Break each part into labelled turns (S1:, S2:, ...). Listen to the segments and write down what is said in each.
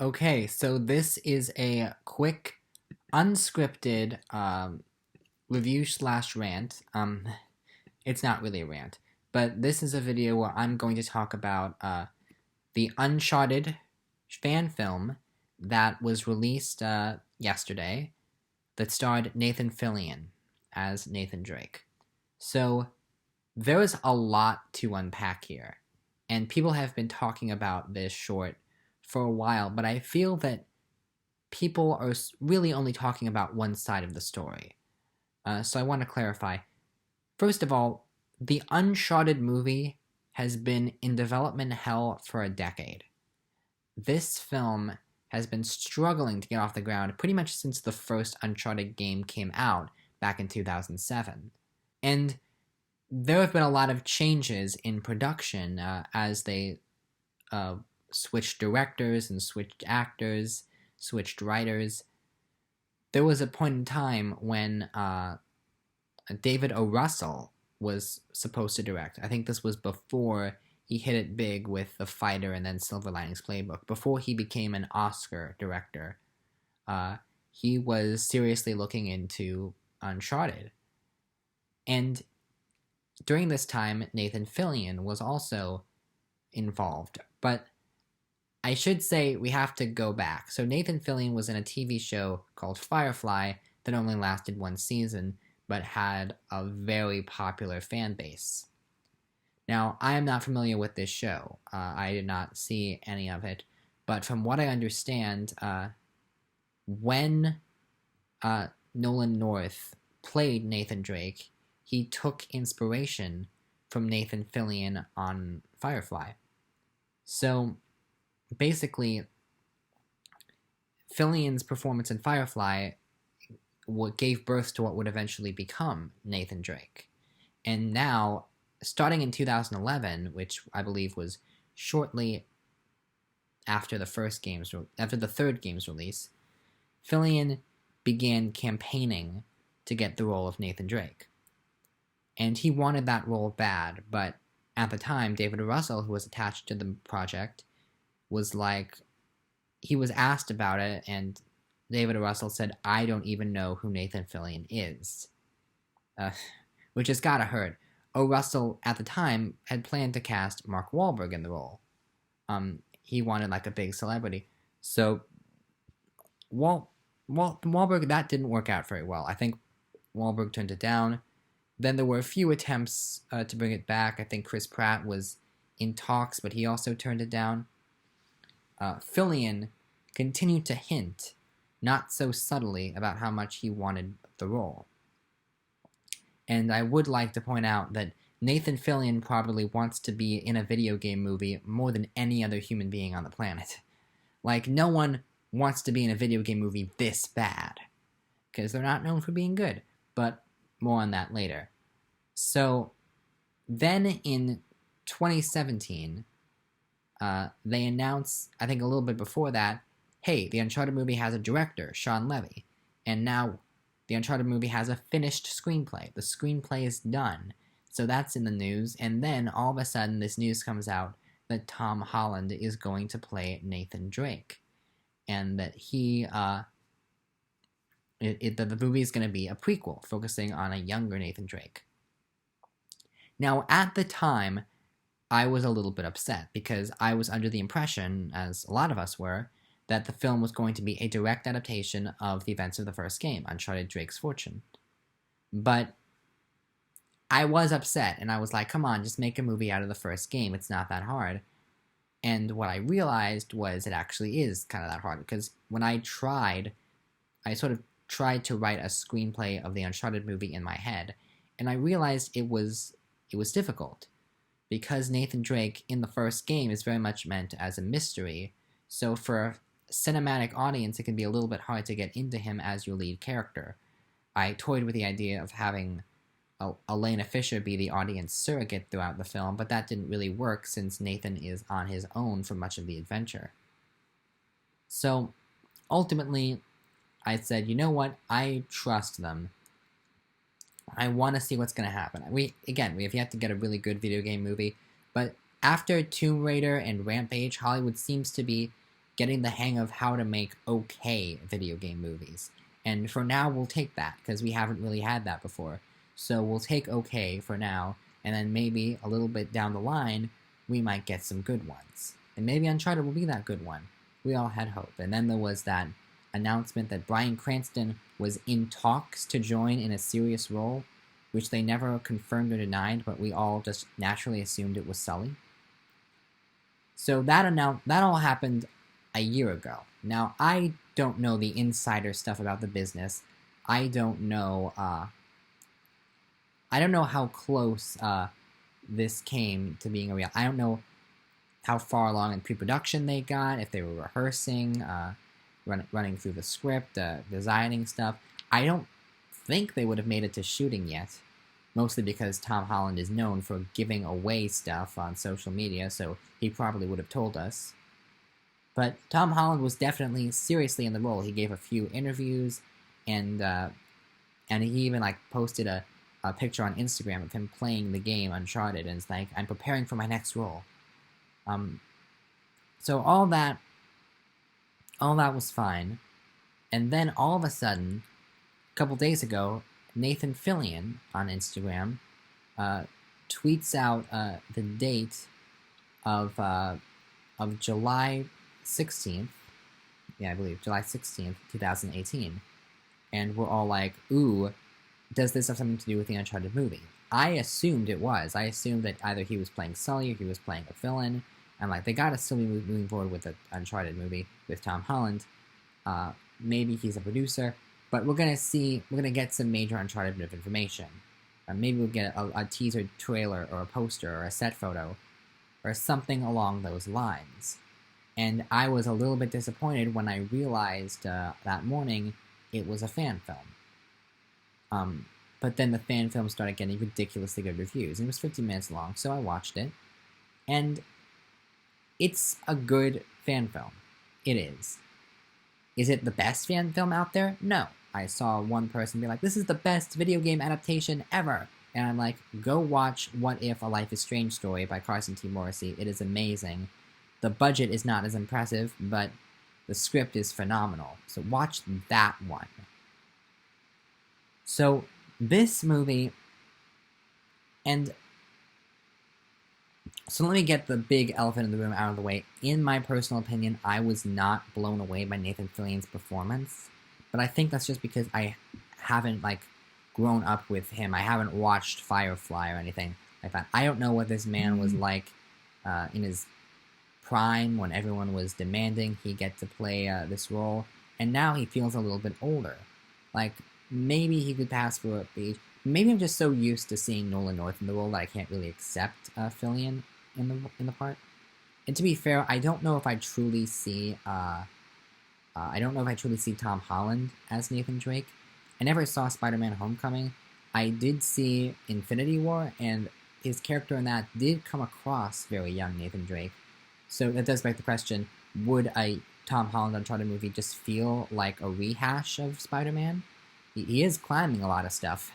S1: Okay, so this is a quick, unscripted review slash rant. It's not really a rant, but this is a video where I'm going to talk about the Uncharted fan film that was released yesterday that starred Nathan Fillion as Nathan Drake. So there is a lot to unpack here, and people have been talking about this short for a while, but I feel that people are really only talking about one side of the story. So I want to clarify. First of all, the Uncharted movie has been in development hell for a decade. This film has been struggling to get off the ground pretty much since the first Uncharted game came out back in 2007. And there have been a lot of changes in production as they uh, switched directors and switched actors, switched writers. There was a point in time when David O. Russell was supposed to direct. I think this was before he hit it big with The Fighter and then Silver Linings Playbook. Before he became an Oscar director, he was seriously looking into Uncharted. And during this time, Nathan Fillion was also involved. But I should say we have to go back. So Nathan Fillion was in a TV show called Firefly that only lasted one season, but had a very popular fan base. Now, I am not familiar with this show. I did not see any of it, but from what I understand, when Nolan North played Nathan Drake, he took inspiration from Nathan Fillion on Firefly. So basically, Fillion's performance in Firefly what gave birth to what would eventually become Nathan Drake. And now, starting in 2011, which I believe was shortly after the third game's release, Fillion began campaigning to get the role of Nathan Drake. And he wanted that role bad, but at the time, David Russell, who was attached to the project, he was asked about it, and David Russell said, "I don't even know who Nathan Fillion is," which has gotta hurt. O. Russell, at the time, had planned to cast Mark Wahlberg in the role. He wanted like a big celebrity. So Wahlberg, that didn't work out very well. I think Wahlberg turned it down. Then there were a few attempts to bring it back. I think Chris Pratt was in talks, but he also turned it down. Fillion continued to hint, not so subtly, about how much he wanted the role. And I would like to point out that Nathan Fillion probably wants to be in a video game movie more than any other human being on the planet. Like, no one wants to be in a video game movie this bad, because they're not known for being good, but more on that later. So, then in 2017, they announced, I think a little bit before that, hey, the Uncharted movie has a director, Sean Levy, and now the Uncharted movie has a finished screenplay. The screenplay is done. So that's in the news, and then all of a sudden this news comes out that Tom Holland is going to play Nathan Drake, and that the movie is going to be a prequel, focusing on a younger Nathan Drake. Now, at the time, I was a little bit upset, because I was under the impression, as a lot of us were, that the film was going to be a direct adaptation of the events of the first game, Uncharted Drake's Fortune. But I was upset, and I was like, come on, just make a movie out of the first game, it's not that hard. And what I realized was it actually is kind of that hard, because when I sort of tried to write a screenplay of the Uncharted movie in my head, and I realized it was difficult, because Nathan Drake in the first game is very much meant as a mystery, so for a cinematic audience, it can be a little bit hard to get into him as your lead character. I toyed with the idea of having Elena Fisher be the audience surrogate throughout the film, but that didn't really work since Nathan is on his own for much of the adventure. So, ultimately, I said, you know what, I trust them. I want to see what's going to happen. We have yet to get a really good video game movie, but after Tomb Raider and Rampage, Hollywood seems to be getting the hang of how to make okay video game movies. And for now, we'll take that, because we haven't really had that before. So we'll take okay for now, and then maybe a little bit down the line, we might get some good ones. And maybe Uncharted will be that good one. We all had hope. And then there was that announcement that Bryan Cranston was in talks to join in a serious role, which they never confirmed or denied, but we all just naturally assumed it was Sully. So that all happened a year ago. Now, I don't know the insider stuff about the business. I don't know how close this came to being a real. I don't know how far along in pre-production they got, if they were rehearsing, running through the script, designing stuff. I don't think they would have made it to shooting yet, mostly because Tom Holland is known for giving away stuff on social media, so he probably would have told us. But Tom Holland was definitely seriously in the role. He gave a few interviews, and he even posted a picture on Instagram of him playing the game Uncharted, and it's like, I'm preparing for my next role. So all that was fine, and then all of a sudden, a couple days ago, Nathan Fillion on Instagram tweets out the date of July 16th. Yeah, I believe July 16th, 2018. And we're all like, ooh, does this have something to do with the Uncharted movie? I assumed it was. I assumed that either he was playing Sully or he was playing a villain. And they gotta still be moving forward with the Uncharted movie with Tom Holland. Maybe he's a producer. But we're gonna get some major Uncharted information. Maybe we'll get a teaser trailer or a poster or a set photo or something along those lines. And I was a little bit disappointed when I realized that morning it was a fan film. But then the fan film started getting ridiculously good reviews. And it was 50 minutes long, so I watched it. And it's a good fan film. It is. Is it the best fan film out there? No. I saw one person be like, this is the best video game adaptation ever. And I'm like, go watch What If? A Life is Strange story by Carson T. Morrissey. It is amazing. The budget is not as impressive, but the script is phenomenal. So watch that one. So this movie, and so let me get the big elephant in the room out of the way. In my personal opinion, I was not blown away by Nathan Fillion's performance, but I think that's just because I haven't grown up with him. I haven't watched Firefly or anything like that. I don't know what this man was like in his prime when everyone was demanding he get to play this role, and now he feels a little bit older. Maybe he could pass for a age. Maybe I'm just so used to seeing Nolan North in the role that I can't really accept Fillion in the part. And to be fair, I don't know if I truly see Tom Holland as Nathan Drake. I never saw Spider-Man: Homecoming. I did see Infinity War, and his character in that did come across very young Nathan Drake. So that does beg the question: would a Tom Holland Uncharted movie just feel like a rehash of Spider-Man? He is climbing a lot of stuff.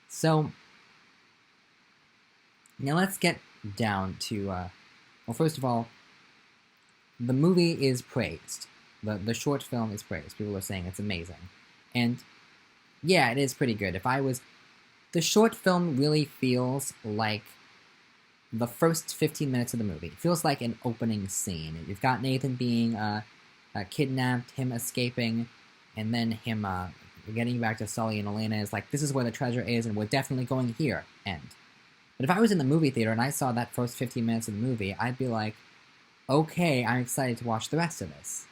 S1: So, now let's get down to, well, first of all, the movie is praised. The short film is praised. People are saying it's amazing. And, yeah, it is pretty good. The short film really feels like the first 15 minutes of the movie. It feels like an opening scene. You've got Nathan being kidnapped, him escaping, and then him getting back to Sully, and Elena is like, this is where the treasure is, and we're definitely going here, end. But if I was in the movie theater and I saw that first 15 minutes of the movie, I'd be like, okay, I'm excited to watch the rest of this.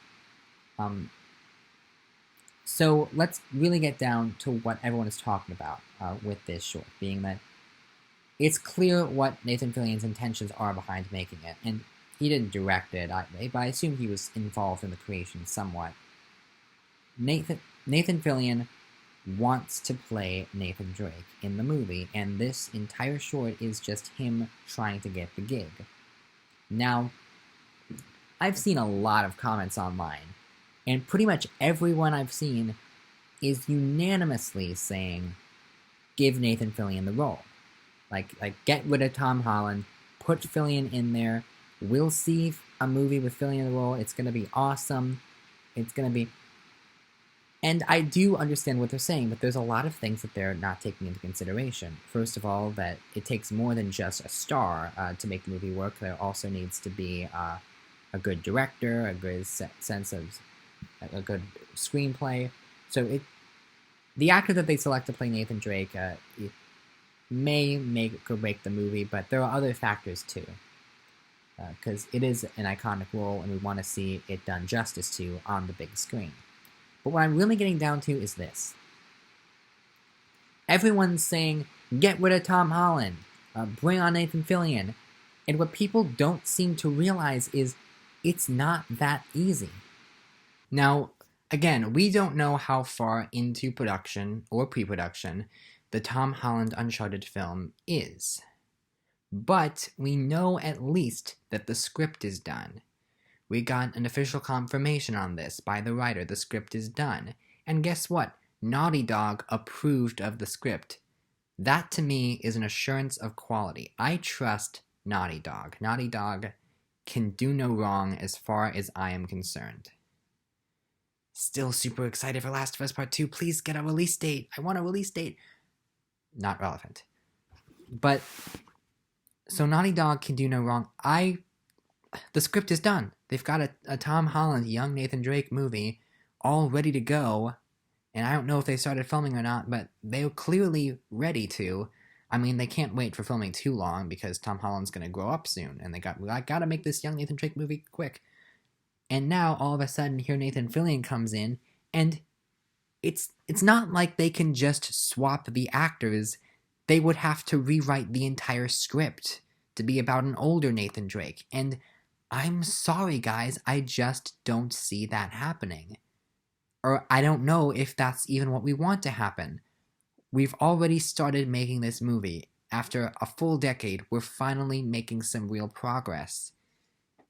S1: So let's really get down to what everyone is talking about with this short, being that it's clear what Nathan Fillion's intentions are behind making it, and he didn't direct it, but I assume he was involved in the creation somewhat. Nathan Fillion wants to play Nathan Drake in the movie, and this entire short is just him trying to get the gig. Now, I've seen a lot of comments online, and pretty much everyone I've seen is unanimously saying, give Nathan Fillion the role. Get rid of Tom Holland, put Fillion in there, we'll see a movie with Fillion in the role. It's gonna be awesome. It's gonna be, and I do understand what they're saying, but there's a lot of things that they're not taking into consideration. First of all, that it takes more than just a star to make the movie work. There also needs to be a good director, a good sense of a good screenplay. So the actor that they select to play Nathan Drake may make or break the movie, but there are other factors too. Because it is an iconic role, and we want to see it done justice to on the big screen. But what I'm really getting down to is this. Everyone's saying, get rid of Tom Holland, bring on Nathan Fillion. And what people don't seem to realize is it's not that easy. Now, again, we don't know how far into production or pre-production the Tom Holland Uncharted film is. But we know at least that the script is done. We got an official confirmation on this by the writer. The script is done. And guess what? Naughty Dog approved of the script. That to me is an assurance of quality. I trust Naughty Dog. Naughty Dog can do no wrong as far as I am concerned. Still super excited for Last of Us Part 2. Please get a release date. I want a release date. Not relevant. But, so Naughty Dog can do no wrong. The script is done. They've got a Tom Holland, young Nathan Drake movie all ready to go. And I don't know if they started filming or not, but they're clearly ready to. I mean, they can't wait for filming too long because Tom Holland's going to grow up soon. And we got to make this young Nathan Drake movie quick. And now, all of a sudden, here Nathan Fillion comes in. And it's not like they can just swap the actors. They would have to rewrite the entire script to be about an older Nathan Drake. And I'm sorry, guys, I just don't see that happening. Or I don't know if that's even what we want to happen. We've already started making this movie. After a full decade, we're finally making some real progress.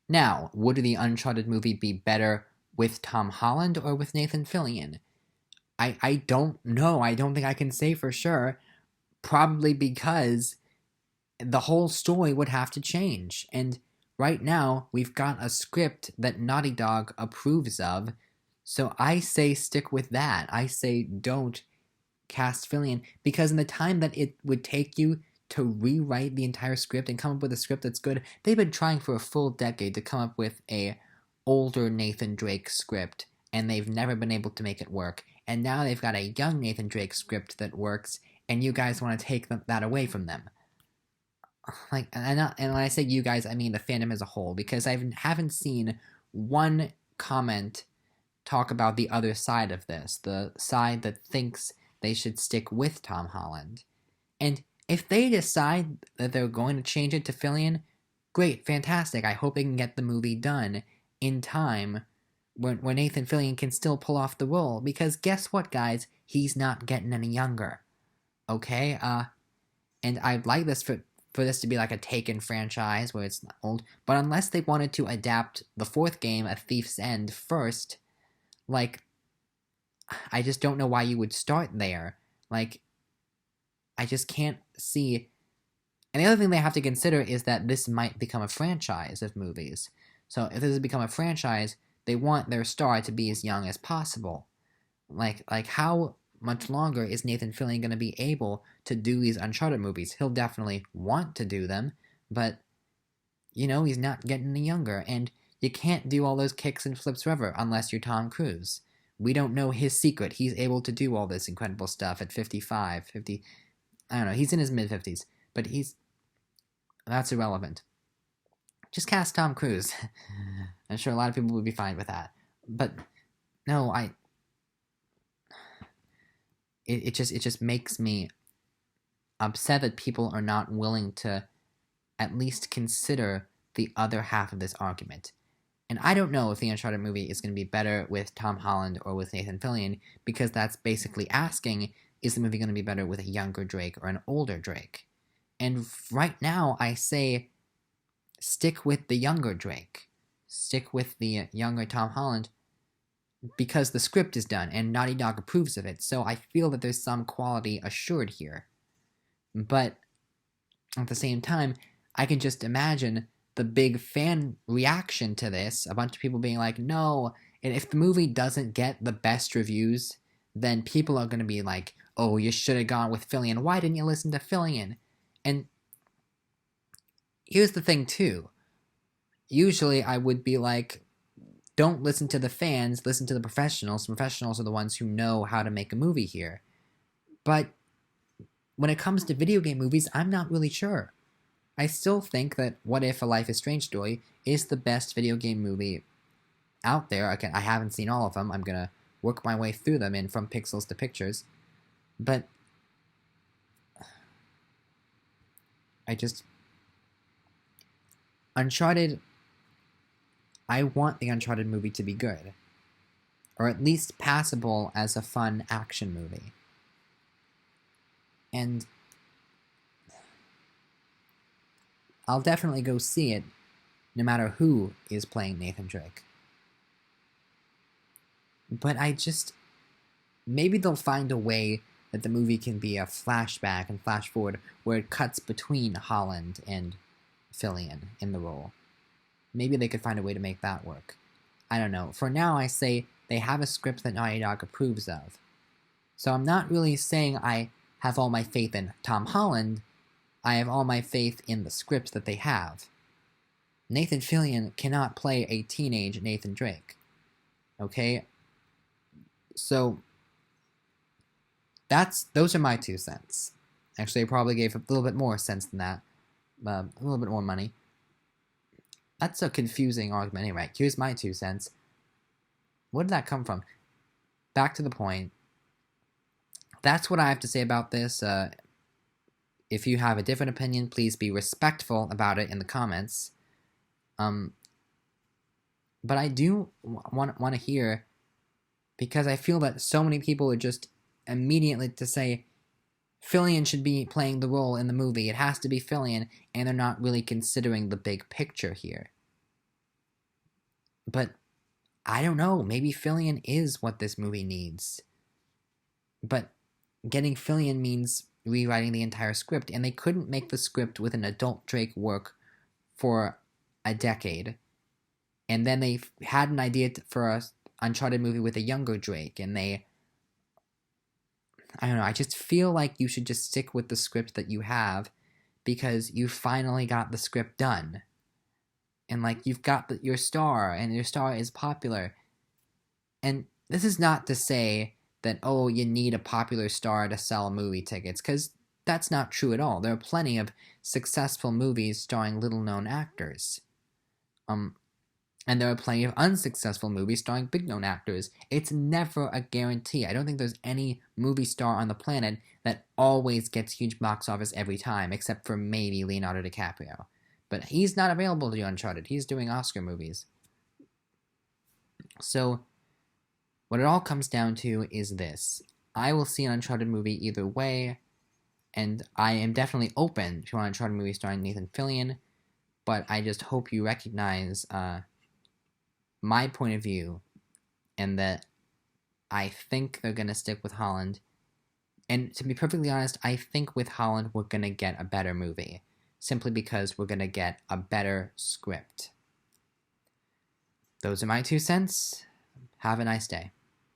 S1: Now, would the Uncharted movie be better with Tom Holland or with Nathan Fillion? I don't know. I don't think I can say for sure. Probably because the whole story would have to change. And right now, we've got a script that Naughty Dog approves of, so I say stick with that. I say don't cast Fillion, because in the time that it would take you to rewrite the entire script and come up with a script that's good, they've been trying for a full decade to come up with a older Nathan Drake script, and they've never been able to make it work. And now they've got a young Nathan Drake script that works, and you guys want to take that away from them. Like, and when I say you guys, I mean the fandom as a whole, because I haven't seen one comment talk about the other side of this, the side that thinks they should stick with Tom Holland. And if they decide that they're going to change it to Fillion, great, fantastic. I hope they can get the movie done in time when Nathan Fillion can still pull off the role, because guess what, guys? He's not getting any younger. Okay? And I'd like this for this to be like a Taken franchise where it's old, but unless they wanted to adapt the fourth game, A Thief's End, first, like, I just don't know why you would start there. Like, I just can't see. And the other thing they have to consider is that this might become a franchise of movies. So if this has become a franchise, they want their star to be as young as possible. Like how much longer is Nathan Fillion going to be able to do these Uncharted movies? He'll definitely want to do them, but, you know, he's not getting any younger, and you can't do all those kicks and flips forever unless you're Tom Cruise. We don't know his secret. He's able to do all this incredible stuff at 55, 50, I don't know, he's in his mid-50s, but that's irrelevant. Just cast Tom Cruise. I'm sure a lot of people would be fine with that. But, no, It just makes me upset that people are not willing to at least consider the other half of this argument. And I don't know if the Uncharted movie is going to be better with Tom Holland or with Nathan Fillion, because that's basically asking, is the movie going to be better with a younger Drake or an older Drake? And right now, I say, stick with the younger Drake. Stick with the younger Tom Holland, because the script is done and Naughty Dog approves of it, so I feel that there's some quality assured here. But at the same time, I can just imagine the big fan reaction to this, a bunch of people being like, no, and if the movie doesn't get the best reviews, then people are going to be like, oh, you should have gone with Fillion. Why didn't you listen to Fillion? And here's the thing, too. Usually I would be like, don't listen to the fans, listen to the professionals. The professionals are the ones who know how to make a movie here. But when it comes to video game movies, I'm not really sure. I still think that What If: A Life is Strange story is the best video game movie out there. I haven't seen all of them. I'm going to work my way through them in From Pixels to Pictures. But Uncharted, I want the Uncharted movie to be good. Or at least passable as a fun action movie. And I'll definitely go see it, no matter who is playing Nathan Drake. But maybe they'll find a way that the movie can be a flashback and flash forward where it cuts between Holland and Fillion in the role. Maybe they could find a way to make that work. I don't know. For now, I say they have a script that Naughty Dog approves of. So I'm not really saying I have all my faith in Tom Holland. I have all my faith in the script that they have. Nathan Fillion cannot play a teenage Nathan Drake. Okay? So those are my 2 cents. Actually, I probably gave a little bit more sense than that. A little bit more money. That's a confusing argument. Anyway, here's my 2 cents. Where did that come from? Back to the point. That's what I have to say about this. If you have a different opinion, please be respectful about it in the comments. But I do want to hear, because I feel that so many people are just immediately to say Fillion should be playing the role in the movie. It has to be Fillion, and they're not really considering the big picture here. But I don't know. Maybe Fillion is what this movie needs. But getting Fillion means rewriting the entire script, and they couldn't make the script with an adult Drake work for a decade. And then they had an idea for a Uncharted movie with a younger Drake, and I don't know, I just feel like you should just stick with the script that you have, because you finally got the script done. And, like, you've got your star, and your star is popular. And this is not to say that, oh, you need a popular star to sell movie tickets, because that's not true at all. There are plenty of successful movies starring little-known actors. And there are plenty of unsuccessful movies starring big-known actors. It's never a guarantee. I don't think there's any movie star on the planet that always gets huge box office every time, except for maybe Leonardo DiCaprio. But he's not available to do Uncharted. He's doing Oscar movies. So, what it all comes down to is this. I will see an Uncharted movie either way, and I am definitely open to an Uncharted movie starring Nathan Fillion, but I just hope you recognize my point of view, and that I think they're going to stick with Holland. And to be perfectly honest, I think with Holland we're going to get a better movie, simply because we're going to get a better script. Those are my 2 cents. Have a nice day.